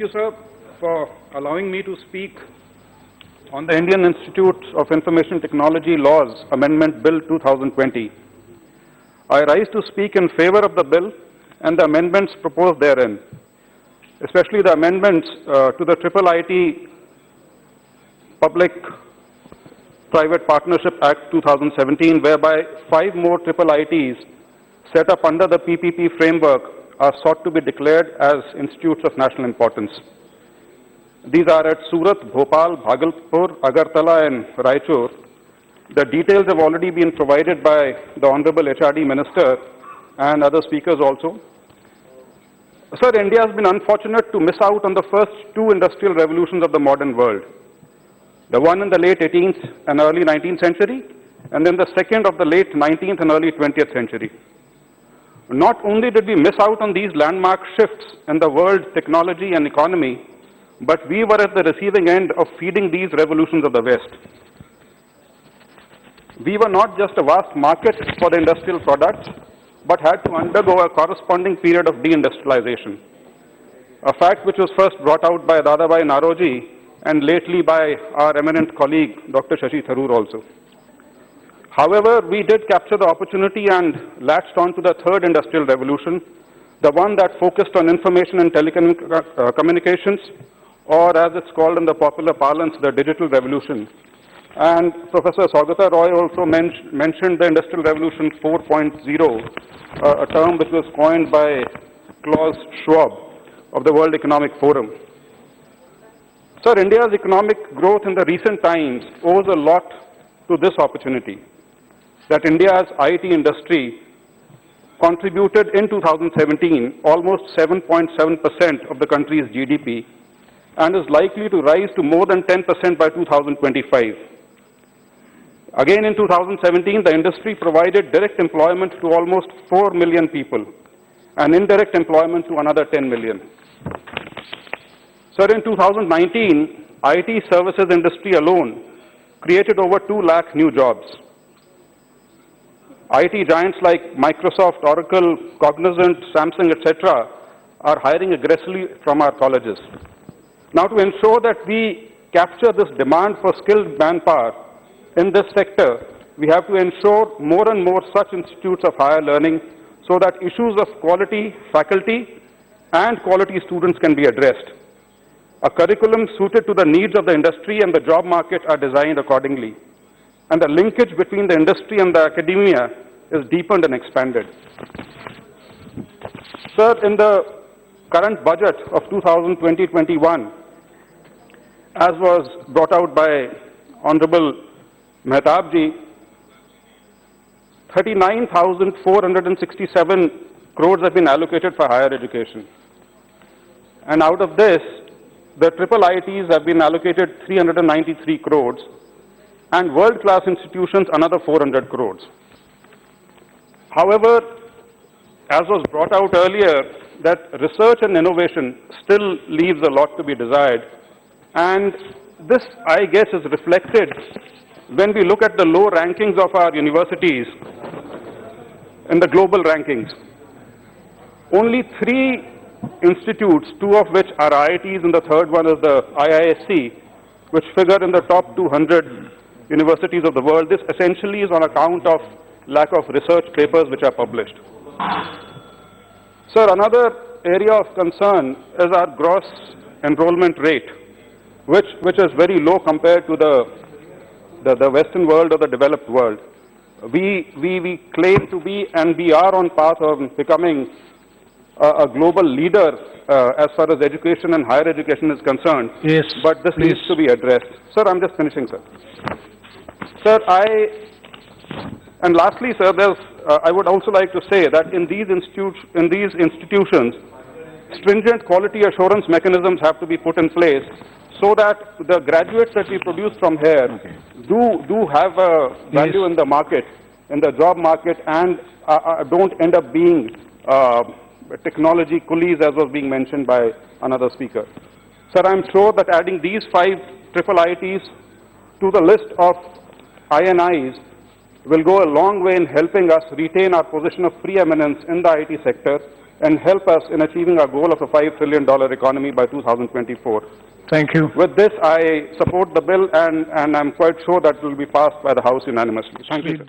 Thank you, sir, for allowing me to speak on the Indian Institute of Information Technology Laws Amendment Bill 2020. I rise to speak in favor of the bill and the amendments proposed therein, especially the amendments to the IIIT Public-Private Partnership Act 2017, whereby 5 more IIITs set up under the PPP framework are sought to be declared as institutes of national importance. These are at Surat, Bhopal, Bhagalpur, Agartala and Raichur. The details have already been provided by the Honorable HRD Minister and other speakers also. Sir, India has been unfortunate to miss out on the first 2 industrial revolutions of the modern world. The one in the late 18th and early 19th century, and then the second of the late 19th and early 20th century. Not only did we miss out on these landmark shifts in the world technology and economy, but we were at the receiving end of feeding these revolutions of the West. We were not just a vast market for the industrial products, but had to undergo a corresponding period of deindustrialization, a fact which was first brought out by Dadabhai Naoroji and lately by our eminent colleague, Dr. Shashi Tharoor also. However, we did capture the opportunity and latched on to the third industrial revolution, the one that focused on information and telecommunications, or as it's called in the popular parlance, the digital revolution. And Professor Saugata Roy also mentioned the Industrial Revolution 4.0, a term which was coined by Klaus Schwab of the World Economic Forum. Sir, India's economic growth in the recent times owes a lot to this opportunity, that India's IT industry contributed in 2017 almost 7.7% of the country's GDP and is likely to rise to more than 10% by 2025. Again in 2017, the industry provided direct employment to almost 4 million people and indirect employment to another 10 million. Sir, in 2019, IT services industry alone created over 2 lakh new jobs. IT giants like Microsoft, Oracle, Cognizant, Samsung, etc. are hiring aggressively from our colleges. Now, to ensure that we capture this demand for skilled manpower in this sector, we have to ensure more and more such institutes of higher learning so that issues of quality faculty and quality students can be addressed. A curriculum suited to the needs of the industry and the job market are designed accordingly. And the linkage between the industry and the academia is deepened and expanded. Sir, in the current budget of 2020-21, as was brought out by Honorable Mehtabji, 39,467 crores have been allocated for higher education. And out of this, the IIITs have been allocated 393 crores and world-class institutions another 400 crores. However, as was brought out earlier, that research and innovation still leaves a lot to be desired. And this, I guess, is reflected when we look at the low rankings of our universities in the global rankings. Only 3 institutes, 2 of which are IITs and the third one is the IISc, which figure in the top 200 universities of the world. This essentially is on account of lack of research papers which are published. Sir, another area of concern is our gross enrollment rate, which is very low compared to the Western world or the developed world. We claim to be and we are on path of becoming a global leader as far as education and higher education is concerned. Yes, but this please. needs to be addressed. Sir, I'm just finishing, sir. Sir, and lastly, sir, I would also like to say that in these institutions, stringent quality assurance mechanisms have to be put in place so that the graduates that we produce from here do have a value in the market, in the job market, and don't end up being technology coolies, as was being mentioned by another speaker. Sir, I'm sure that adding these 5 IIITs to the list of INIs will go a long way in helping us retain our position of preeminence in the IT sector and help us in achieving our goal of a $5 trillion economy by 2024. Thank you. With this, I support the bill and I'm quite sure that it will be passed by the House unanimously. Thank you, sir.